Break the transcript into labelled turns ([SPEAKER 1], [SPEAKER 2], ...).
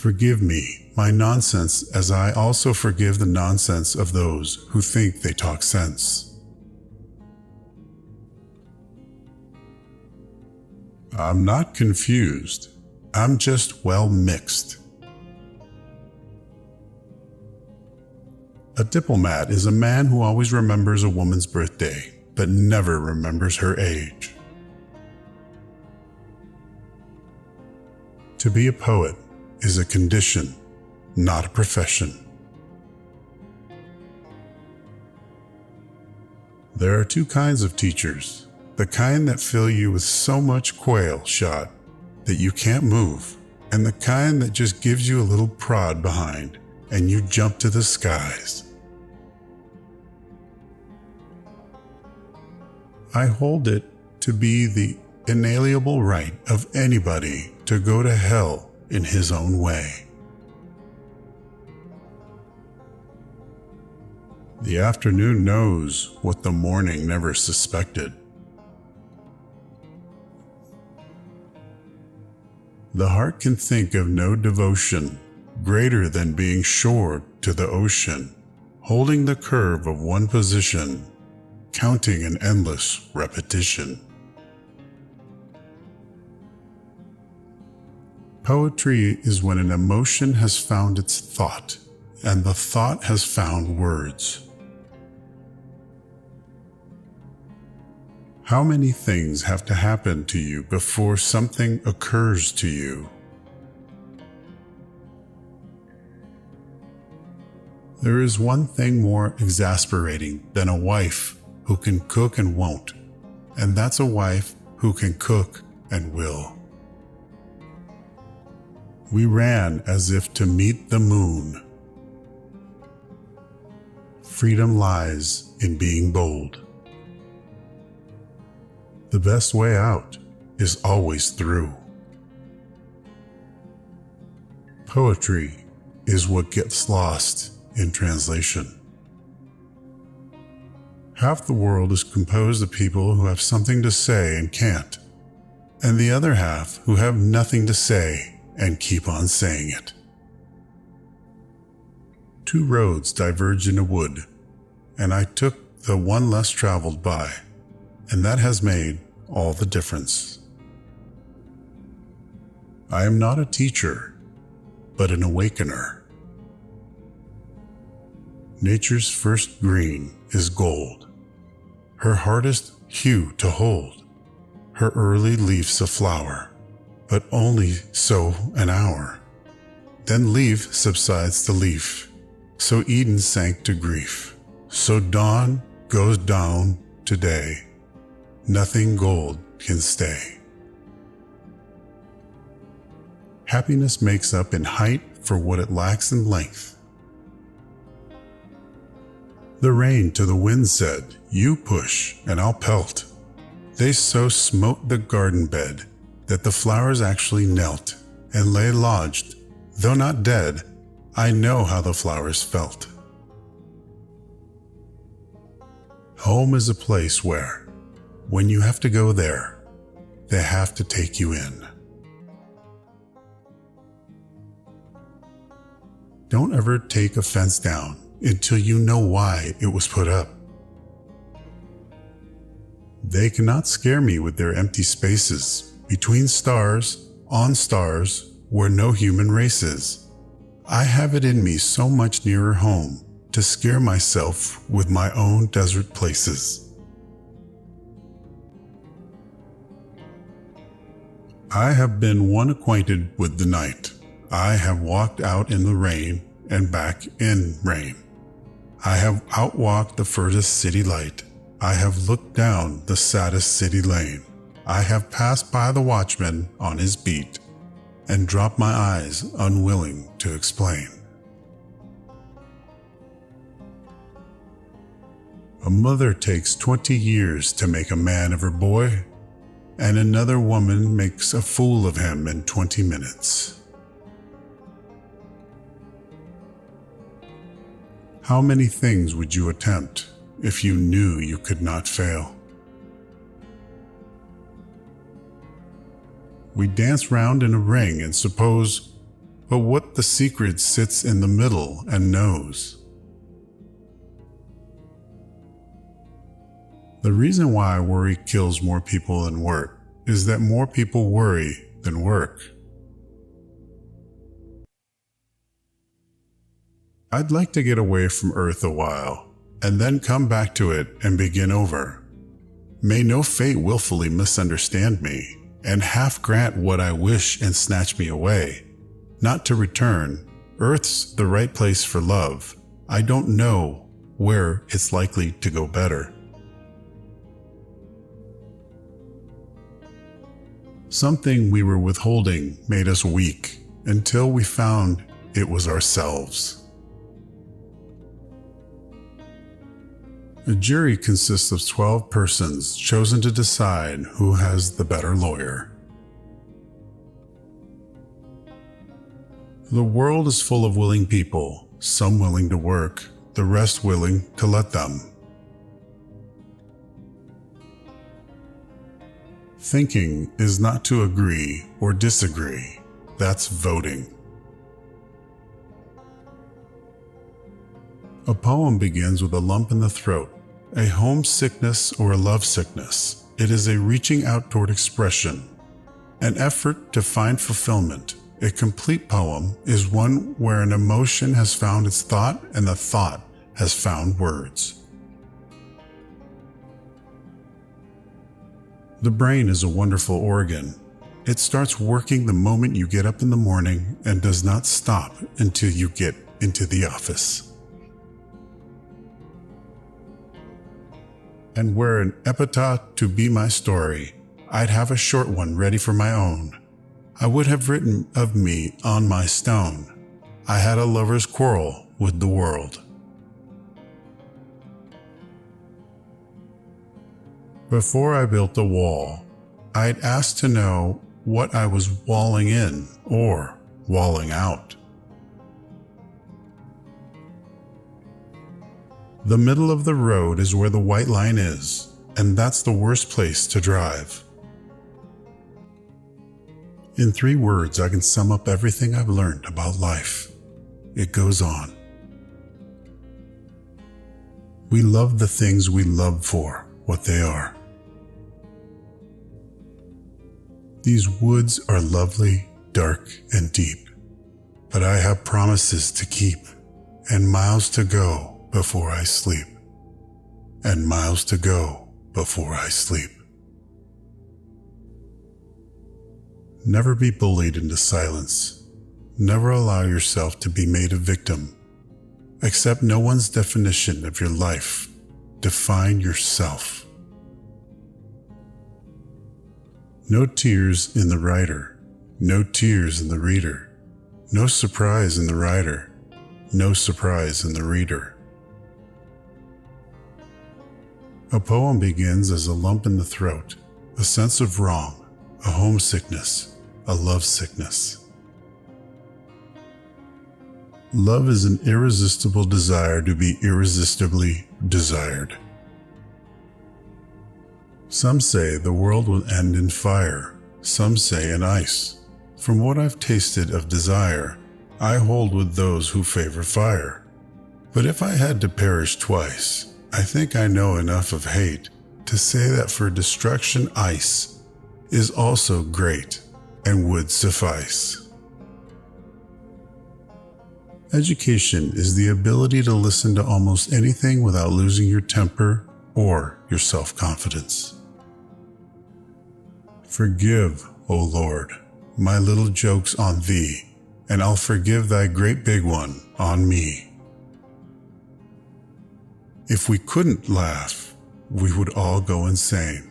[SPEAKER 1] Forgive me my nonsense as I also forgive the nonsense of those who think they talk sense. I'm not confused. I'm just well mixed. A diplomat is a man who always remembers a woman's birthday, but never remembers her age. To be a poet is a condition, not a profession. There are two kinds of teachers, the kind that fill you with so much quail shot that you can't move, and the kind that just gives you a little prod behind and you jump to the skies. I hold it to be the inalienable right of anybody to go to hell in his own way. The afternoon knows what the morning never suspected. The heart can think of no devotion greater than being shored to the ocean, holding the curve of one position, counting an endless repetition. Poetry is when an emotion has found its thought, and the thought has found words. How many things have to happen to you before something occurs to you? There is one thing more exasperating than a wife who can cook and won't, and that's a wife who can cook and will. We ran as if to meet the moon. Freedom lies in being bold. The best way out is always through. Poetry is what gets lost in translation. Half the world is composed of people who have something to say and can't, and the other half who have nothing to say and keep on saying it. Two roads diverge in a wood, and I took the one less traveled by, and that has made all the difference. I am not a teacher, but an awakener. Nature's first green is gold, her hardest hue to hold, her early leaf's a flower, but only so an hour. Then leaf subsides to leaf, so Eden sank to grief, so dawn goes down to day. Nothing gold can stay. Happiness makes up in height for what it lacks in length. The rain to the wind said, "You push and I'll pelt." They so smote the garden bed that the flowers actually knelt and lay lodged. Though not dead, I know how the flowers felt. Home is a place where, when you have to go there, they have to take you in. Don't ever take a fence down until you know why it was put up. They cannot scare me with their empty spaces between stars, on stars, where no human race is. I have it in me so much nearer home to scare myself with my own desert places. I have been one acquainted with the night. I have walked out in the rain and back in rain. I have outwalked the furthest city light. I have looked down the saddest city lane. I have passed by the watchman on his beat and dropped my eyes unwilling to explain. A mother takes 20 years to make a man of her boy, and another woman makes a fool of him in 20 minutes. How many things would you attempt if you knew you could not fail? We dance round in a ring and suppose but what the secret sits in the middle and knows. The reason why worry kills more people than work is that more people worry than work. I'd like to get away from Earth a while, and then come back to it and begin over. May no fate willfully misunderstand me, and half grant what I wish and snatch me away. Not to return. Earth's the right place for love. I don't know where it's likely to go better. Something we were withholding made us weak until we found it was ourselves. A jury consists of 12 persons chosen to decide who has the better lawyer. The world is full of willing people, some willing to work, the rest willing to let them. Thinking is not to agree or disagree. That's voting. A poem begins with a lump in the throat, a homesickness or a lovesickness. It is a reaching out toward expression, an effort to find fulfillment. A complete poem is one where an emotion has found its thought and the thought has found words. The brain is a wonderful organ. It starts working the moment you get up in the morning and does not stop until you get into the office. And were an epitaph to be my story, I'd have a short one ready for my own. I would have written of me on my stone, I had a lover's quarrel with the world. Before I built the wall, I'd asked to know what I was walling in or walling out. The middle of the road is where the white line is, and that's the worst place to drive. In 3 words, I can sum up everything I've learned about life. It goes on. We love the things we love for what they are. These woods are lovely, dark, and deep, but I have promises to keep, and miles to go before I sleep, and miles to go before I sleep. Never be bullied into silence. Never allow yourself to be made a victim. Accept no one's definition of your life. Define yourself. No tears in the writer, no tears in the reader, no surprise in the writer, no surprise in the reader. A poem begins as a lump in the throat, a sense of wrong, a homesickness, a lovesickness. Love is an irresistible desire to be irresistibly desired. Some say the world will end in fire, some say in ice. From what I've tasted of desire, I hold with those who favor fire. But if I had to perish twice, I think I know enough of hate to say that for destruction ice is also great and would suffice. Education is the ability to listen to almost anything without losing your temper or your self-confidence. Forgive, O Lord, my little jokes on thee, and I'll forgive thy great big one on me. If we couldn't laugh, we would all go insane.